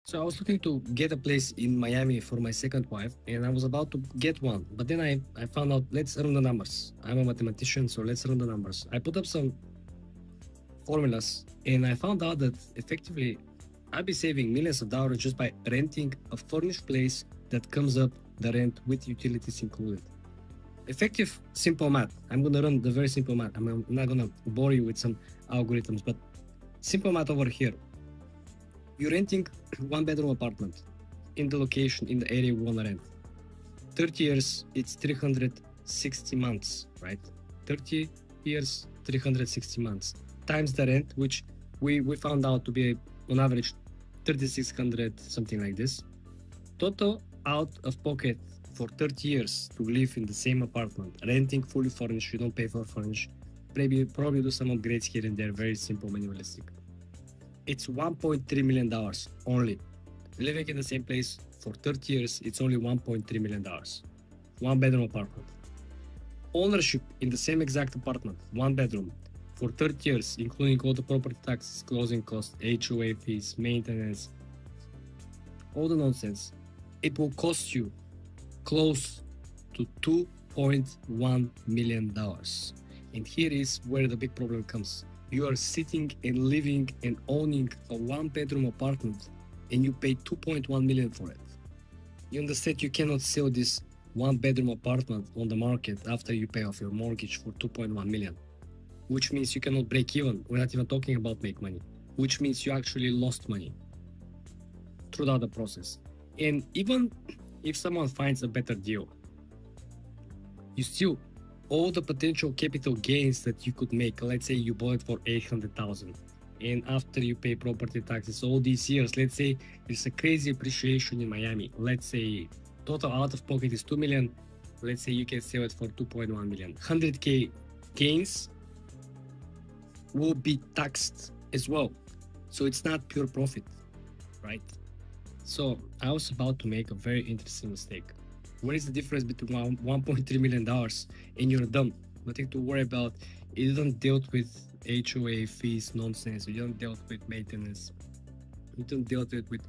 So I was looking to get a place in Miami for my second wife, and I was about to get one. But then I found out, let's run the numbers. I'm a mathematician, so let's run the numbers. I put up some formulas, and I found out that effectively I'd be saving millions of dollars just by renting a furnished place that comes up the rent with utilities included. Effective, simple math. I'm gonna run the very simple math. I'm not gonna bore you with some algorithms, but simple math over here. You're renting one bedroom apartment in the location, in the area we wanna rent. 30 years, it's 360 months, right? 30 years, 360 months. Times the rent, which we found out to be on average 3,600, something like this. Total out of pocket for 30 years to live in the same apartment, renting fully furnished, you don't pay for furnished, probably do some upgrades here and there, very simple, minimalistic. It's $1.3 million only. Living in the same place for 30 years, it's only $1.3 million. One bedroom apartment. Ownership in the same exact apartment, one bedroom, for 30 years, including all the property taxes, closing costs, HOA fees, maintenance, all the nonsense, it will cost you close to $2.1 million. And here is where the big problem comes. You are sitting and living and owning a one-bedroom apartment and you pay $2.1 million for it. You understand you cannot sell this one-bedroom apartment on the market after you pay off your mortgage for $2.1 million, which means you cannot break even. We're not even talking about make money, which means you actually lost money throughout the process. And even if someone finds a better deal, you still, all the potential capital gains that you could make, let's say you bought it for $800,000, and after you pay property taxes all these years, let's say there's a crazy appreciation in Miami, let's say total out of pocket is $2 million, let's say you can sell it for $2.1 million. 100K gains will be taxed as well, so it's not pure profit, right? So I was about to make a very interesting mistake. What is the difference between $1.3 million and you're done? Nothing to worry about. You don't deal with HOA fees nonsense. You don't deal with maintenance. You don't deal with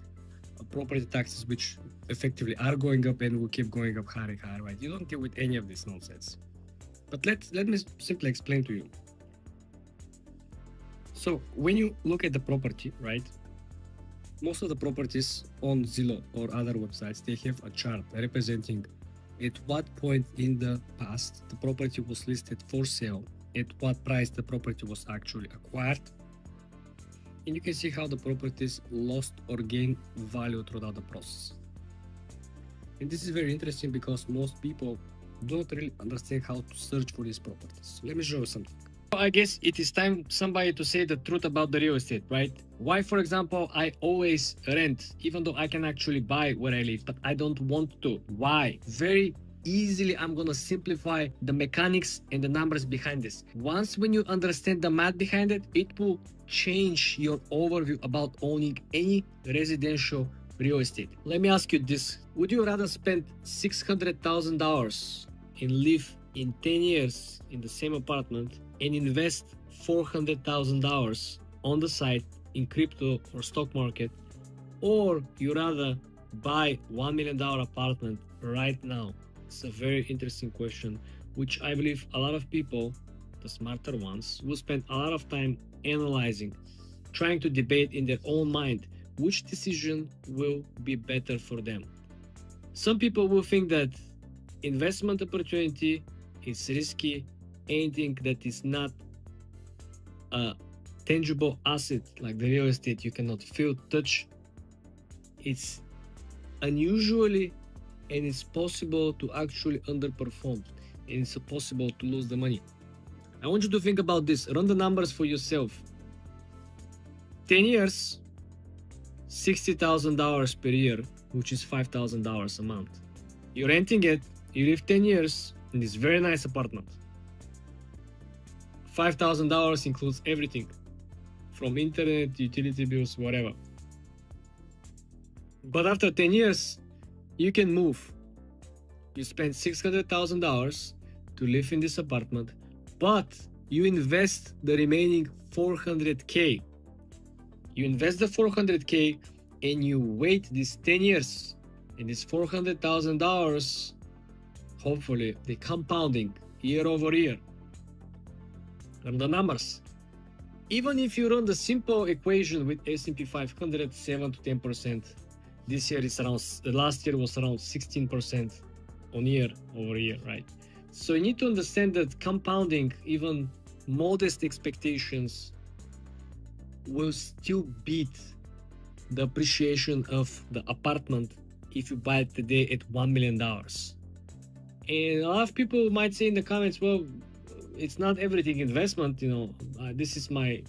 property taxes, which effectively are going up and will keep going up higher and higher, right? You don't deal with any of this nonsense. But let me simply explain to you. So when you look at the property, right? Most of the properties on Zillow or other websites, they have a chart representing at what point in the past the property was listed for sale, at what price the property was actually acquired, and you can see how the properties lost or gained value throughout the process. And this is very interesting because most people don't really understand how to search for these properties. Let me show you something. I guess it is time somebody to say the truth about the real estate, right? Why, for example, I always rent, even though I can actually buy where I live, but I don't want to. Why? Very easily, I'm gonna simplify the mechanics and the numbers behind this. Once when you understand the math behind it, it will change your overview about owning any residential real estate. Let me ask you this. Would you rather spend $600,000 and live in 10 years in the same apartment and invest $400,000 on the side in crypto or stock market, or you rather buy $1 million apartment right now? It's a very interesting question, which I believe a lot of people, the smarter ones, will spend a lot of time analyzing, trying to debate in their own mind which decision will be better for them. Some people will think that investment opportunity is risky, anything that is not a tangible asset like the real estate you cannot feel, touch, it's unusually and it's possible to actually underperform and it's possible to lose the money. I want you to think about this. Run the numbers for yourself. 10 years, $60,000 per year, which is $5,000 a month. You're renting it, you live 10 years in this very nice apartment. $5,000 includes everything from internet, utility bills, whatever. But after 10 years, you can move. You spend $600,000 to live in this apartment, but you invest the remaining $400K. You invest the $400K and you wait these 10 years and this $400,000, hopefully the compounding year over year, run the numbers. Even if you run the simple equation with S&P 500, 7 to 10%, this year is around, last year was around 16% on year over year, right? So you need to understand that compounding, even modest expectations, will still beat the appreciation of the apartment if you buy it today at $1 million. And a lot of people might say in the comments, well, it's not everything investment, you know, this is my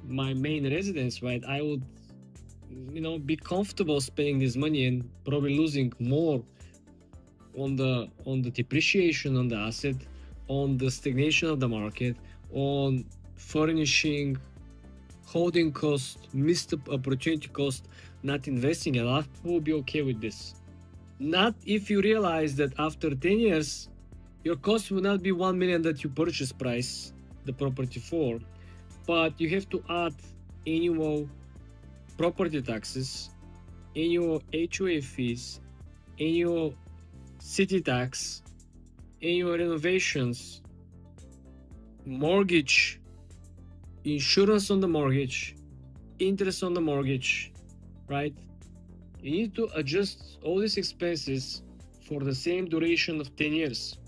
main residence, right? I would, you know, be comfortable spending this money and probably losing more on the depreciation on the asset, on the stagnation of the market, on furnishing, holding cost, missed opportunity cost, not investing. A lot of people will be okay with this. Not if you realize that after 10 years, your cost will not be 1 million that you purchase price the property for, but you have to add annual property taxes, annual HOA fees, annual city tax, annual renovations, mortgage, insurance on the mortgage, interest on the mortgage, right? You need to adjust all these expenses for the same duration of 10 years.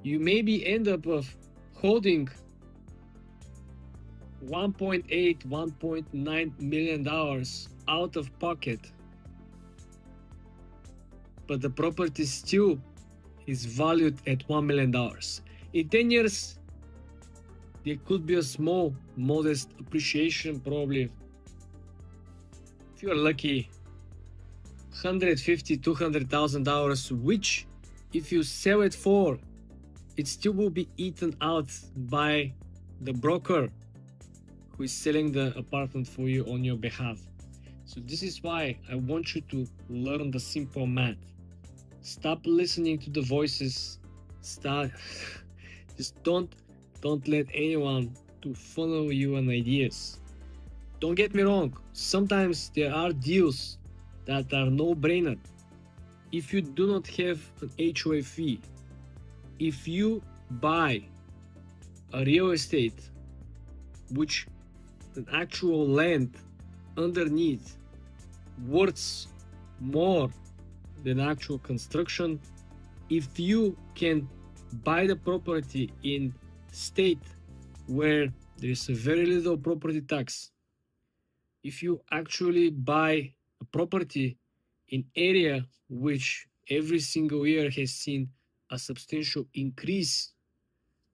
You maybe end up of holding $1.8, $1.9 million out of pocket, but the property still is valued at $1 million. In 10 years, there could be a small, modest appreciation, probably, if you're lucky, $150,000, $200,000, which if you sell it for, it still will be eaten out by the broker who is selling the apartment for you on your behalf. So this is why I want you to learn the simple math. Stop listening to the voices. Start just don't let anyone to funnel you on ideas. Don't get me wrong, sometimes there are deals that are no-brainer. If you do not have an HOA fee, if you buy a real estate which an actual land underneath worth more than actual construction, if you can buy the property in state where there is a very little property tax, if you actually buy a property in area which every single year has seen a substantial increase,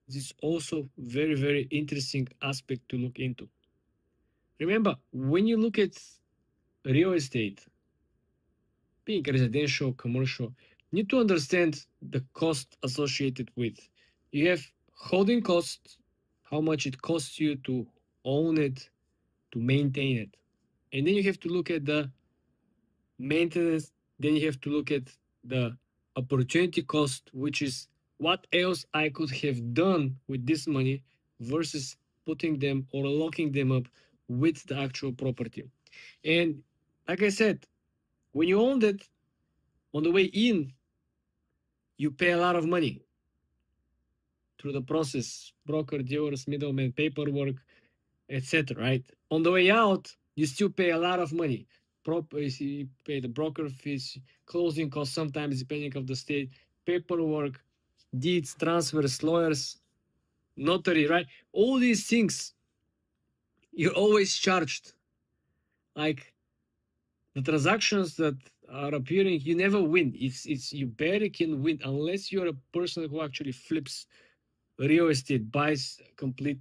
this is also very, very interesting aspect to look into. Remember, when you look at real estate, being residential, commercial, you need to understand the cost associated with. You have holding cost, how much it costs you to own it, to maintain it. And then you have to look at the maintenance, then you have to look at the opportunity cost, which is what else I could have done with this money versus putting them or locking them up with the actual property. And like I said, when you own it, on the way in, you pay a lot of money through the process, broker, dealers, middlemen, paperwork, etc. Right? On the way out, you still pay a lot of money. You pay the broker fees, closing costs, sometimes depending on the state, paperwork, deeds, transfers, lawyers, notary, right? All these things, you're always charged. Like the transactions that are appearing, you never win. It's you barely can win unless you're a person who actually flips real estate, buys complete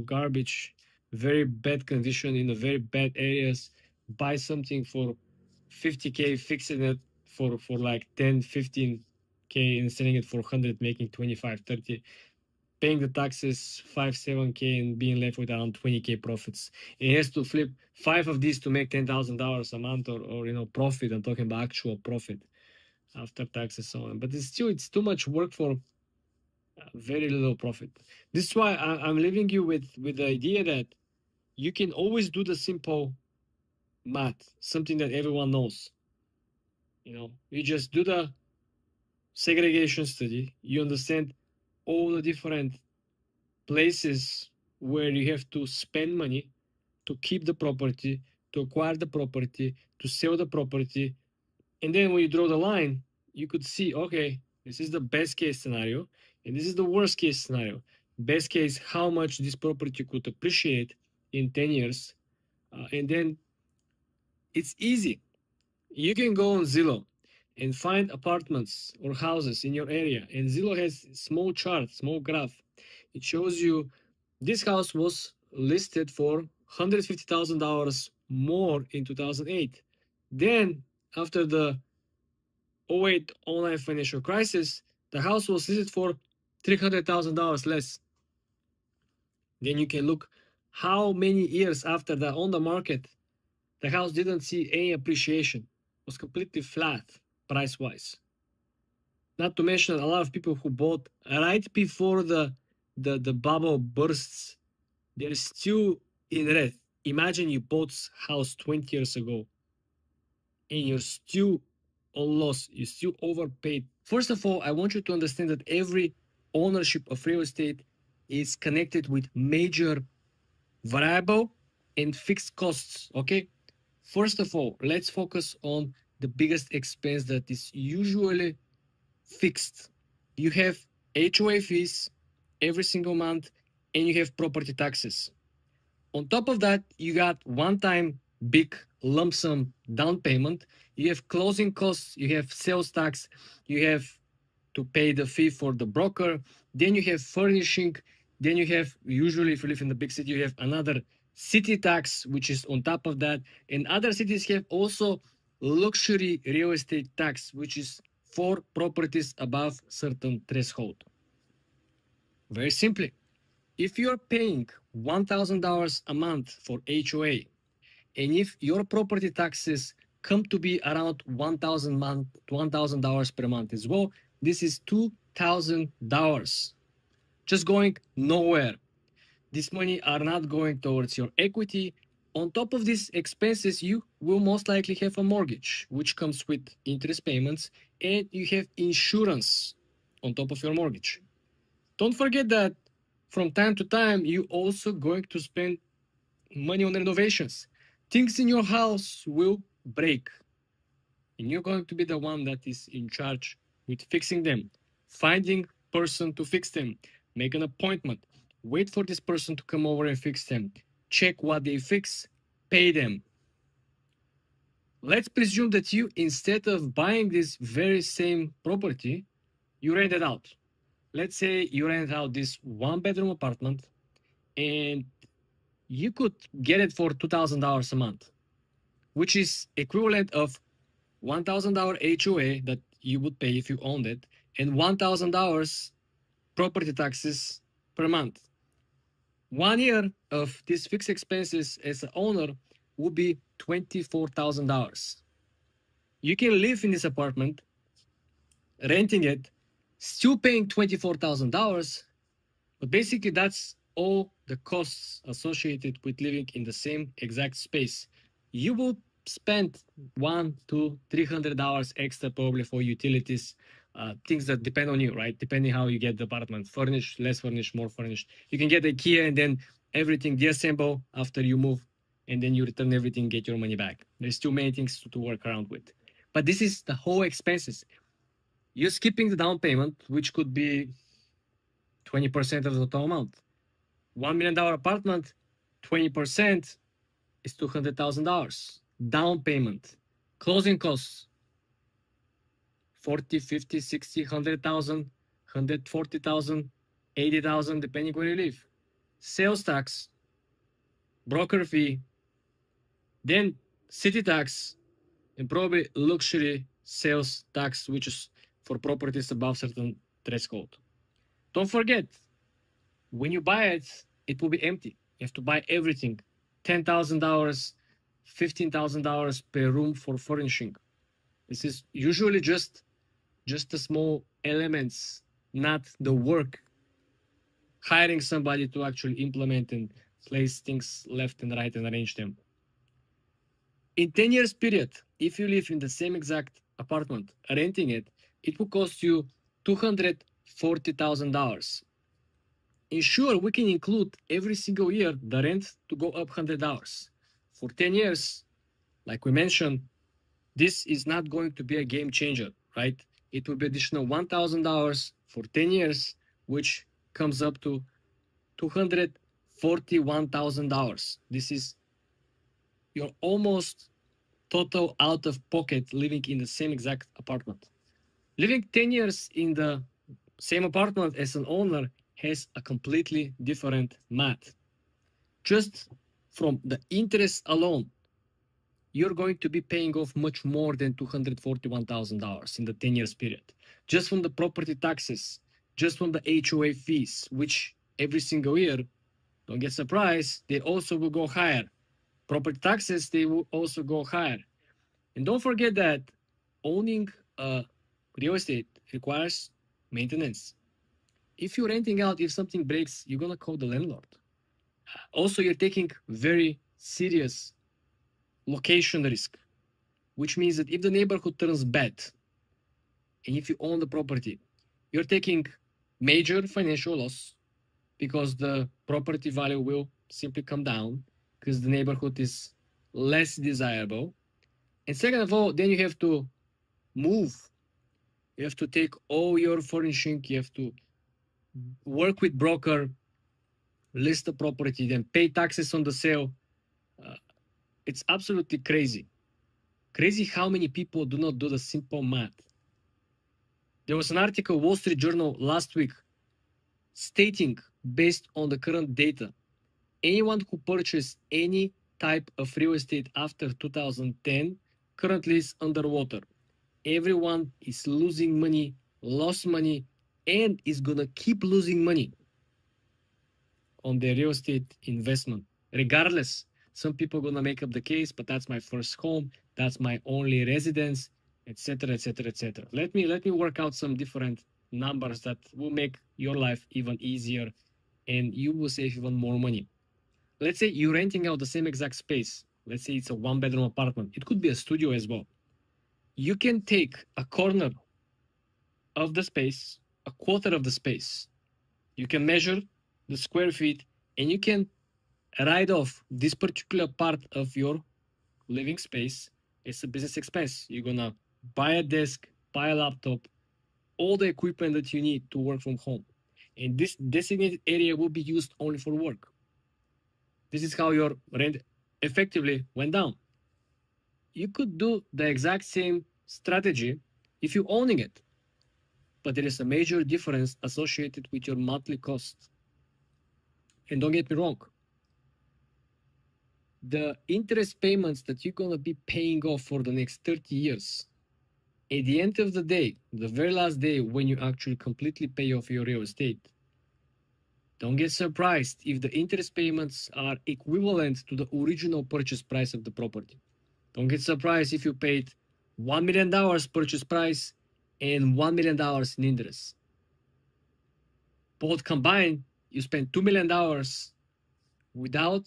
garbage, very bad condition in a very bad areas, buy something for 50K, fixing it for like 10, 15K and selling it for 100, making 25, 30, paying the taxes 5, 7K and being left with around 20K profits. It has to flip 5 of these to make $10,000 a month or profit. I'm talking about actual profit after taxes so on. But it's too much work for very little profit. This is why I'm leaving you with the idea that you can always do the simple math, something that everyone knows. You just do the segregation study. You understand all the different places where you have to spend money to keep the property, to acquire the property, to sell the property. And then when you draw the line, you could see, okay, this is the best case scenario, and this is the worst case scenario. Best case, how much this property could appreciate in 10 years. And then it's easy. You can go on Zillow and find apartments or houses in your area. And Zillow has small chart, small graph. It shows you this house was listed for $150,000 more in 2008. Then, after the 08 online financial crisis, the house was listed for $300,000 less. Then you can look how many years after the on the market, the house didn't see any appreciation. It was completely flat price wise. Not to mention a lot of people who bought right before the bubble bursts, they're still in red. Imagine you bought house 20 years ago and you're still on loss, you still overpaid. First of all, I want you to understand that every ownership of real estate is connected with major variable and fixed costs. Okay, first of all, let's focus on the biggest expense that is usually fixed. You have HOA fees every single month, and you have property taxes. On top of that, you got one-time big lump sum down payment. You have closing costs, you have sales tax, you have to pay the fee for the broker. Then you have furnishing. Then you have, usually if you live in the big city, you have another city tax, which is on top of that. And other cities have also luxury real estate tax, which is for properties above certain threshold. Very simply, if you're paying $1,000 a month for HOA, and if your property taxes come to be around $1,000 per month as well, this is $2,000 just going nowhere. This money are not going towards your equity. On top of these expenses, you will most likely have a mortgage, which comes with interest payments, and you have insurance on top of your mortgage. Don't forget that from time to time, you also going to spend money on renovations. Things in your house will break, and you're going to be the one that is in charge with fixing them, finding person to fix them, make an appointment, wait for this person to come over and fix them, check what they fix, pay them. Let's presume that you, instead of buying this very same property, you rent it out. Let's say you rent out this one-bedroom apartment and you could get it for $2,000 a month, which is equivalent of $1,000 HOA that you would pay if you owned it, and $1,000 property taxes per month. 1 year of these fixed expenses as an owner would be $24,000. You can live in this apartment, renting it, still paying $24,000, but basically that's all the costs associated with living in the same exact space. You will spend $100 to $300 extra probably for utilities, things that depend on you, right? Depending how you get the apartment, furnished, less furnished, more furnished. You can get IKEA and then everything deassemble after you move, and then you return everything, get your money back. There's too many things to work around with. But this is the whole expenses. You're skipping the down payment, which could be 20% of the total amount. $1 million apartment, 20% is $200,000. Down payment, closing costs, 40, 50, 60, 100,000, 140,000, 80,000, depending where you live. Sales tax, broker fee, then city tax, and probably luxury sales tax, which is for properties above certain threshold. Don't forget, when you buy it, it will be empty. You have to buy everything. $10,000, $15,000 per room for furnishing. This is usually just the small elements, not the work. Hiring somebody to actually implement and place things left and right and arrange them. In 10 years period, if you live in the same exact apartment, renting it, it will cost you $240,000. And sure, we can include every single year the rent to go up $100. For 10 years, like we mentioned, this is not going to be a game changer, right? It will be additional $1,000 for 10 years, which comes up to $241,000. This is your almost total out of pocket living in the same exact apartment. Living 10 years in the same apartment as an owner has a completely different math. Just from the interest alone, you're going to be paying off much more than $241,000 in the 10 years period. Just from the property taxes, just from the HOA fees, which every single year, don't get surprised, they also will go higher. Property taxes, they will also go higher. And don't forget that owning real estate requires maintenance. If you're renting out, if something breaks, you're gonna call the landlord. Also, you're taking very serious location risk, which means that if the neighborhood turns bad, and if you own the property, you're taking major financial loss because the property value will simply come down because the neighborhood is less desirable. And second of all, then you have to move. You have to take all your furnishing, you have to work with broker, list the property, then pay taxes on the sale. It's absolutely crazy. Crazy how many people do not do the simple math. There was an article, Wall Street Journal last week, stating, based on the current data, anyone who purchased any type of real estate after 2010 currently is underwater. Everyone is losing money, lost money, and is gonna keep losing money on their real estate investment. Regardless, some people gonna make up the case, but that's my first home, that's my only residence, etc., etc., etc. Let me work out some different numbers that will make your life even easier, and you will save even more money. Let's say you're renting out the same exact space. Let's say it's a one-bedroom apartment. It could be a studio as well. You can take a corner of the space, a quarter of the space. You can measure the square feet, and you can write off this particular part of your living space as a business expense. You're gonna buy a desk, buy a laptop, all the equipment that you need to work from home. And this designated area will be used only for work. This is how your rent effectively went down. You could do the exact same strategy if you're owning it, but there is a major difference associated with your monthly cost. And don't get me wrong, the interest payments that you're gonna be paying off for the next 30 years, at the end of the day, the very last day when you actually completely pay off your real estate, don't get surprised if the interest payments are equivalent to the original purchase price of the property. Don't get surprised if you paid $1 million purchase price and $1 million in interest. Both combined, you spend $2 million without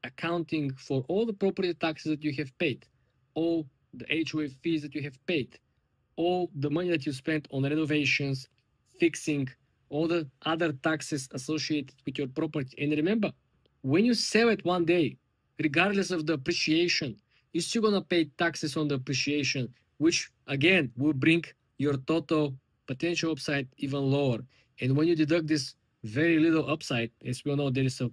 accounting for all the property taxes that you have paid, all the HOA fees that you have paid, all the money that you spent on renovations, fixing, all the other taxes associated with your property. And remember, when you sell it one day, regardless of the appreciation, you're still gonna pay taxes on the appreciation, which again will bring your total potential upside even lower. And when you deduct this very little upside, as we all know, there is a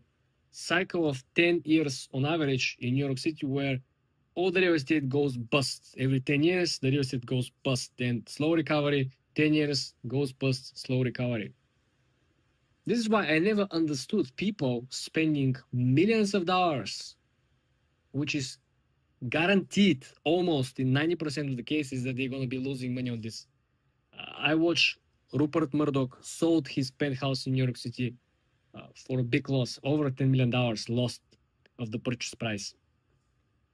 cycle of 10 years on average in New York City where all the real estate goes bust. Every 10 years, the real estate goes bust. Then slow recovery, 10 years, goes bust, slow recovery. This is why I never understood people spending millions of dollars, which is guaranteed almost in 90% of the cases that they're going to be losing money on this. I watched Rupert Murdoch sold his penthouse in New York City for a big loss, over $10 million lost of the purchase price.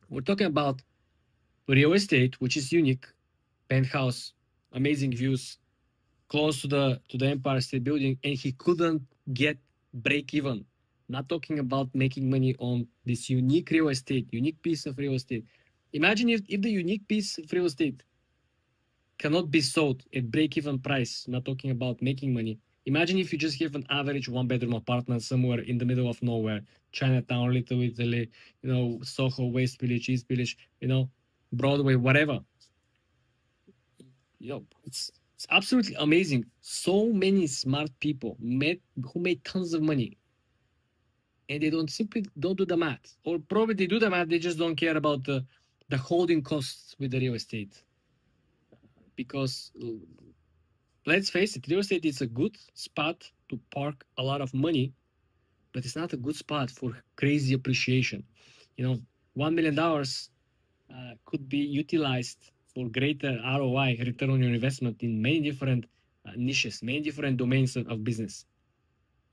We're talking about real estate, which is unique, penthouse, amazing views, close to the Empire State Building, and he couldn't get break even. Not talking about making money on this unique real estate, unique piece of real estate. Imagine if the unique piece of real estate cannot be sold at break-even price, not talking about making money. Imagine if you just have an average one-bedroom apartment somewhere in the middle of nowhere, Chinatown, Little Italy, Soho, West Village, East Village, Broadway, whatever. It's absolutely amazing. So many smart people who made tons of money, and they simply don't do the math, or probably they do the math, they just don't care about the holding costs with the real estate. Because let's face it, real estate is a good spot to park a lot of money, but it's not a good spot for crazy appreciation. $1 million could be utilized for greater ROI, return on your investment, in many different niches, many different domains of business,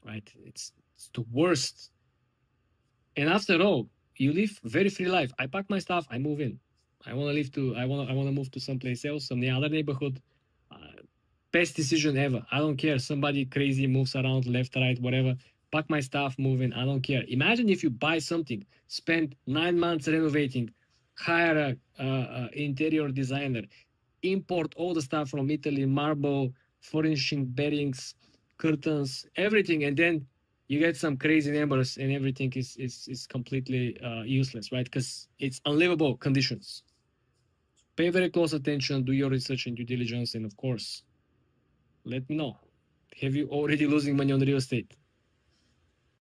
right? It's the worst. And after all, you live very free life. I pack my stuff, I move in. I want to move to someplace else, some other neighborhood. Best decision ever. I don't care. Somebody crazy moves around left, right, whatever. Pack my stuff, move in. I don't care. Imagine if you buy something, spend 9 months renovating, hire a interior designer, import all the stuff from Italy, marble, furnishing, beddings, curtains, everything, and then you get some crazy numbers, and everything is completely useless, right? Because it's unlivable conditions. Pay very close attention, do your research and due diligence, and of course, let me know. Have you already losing money on real estate?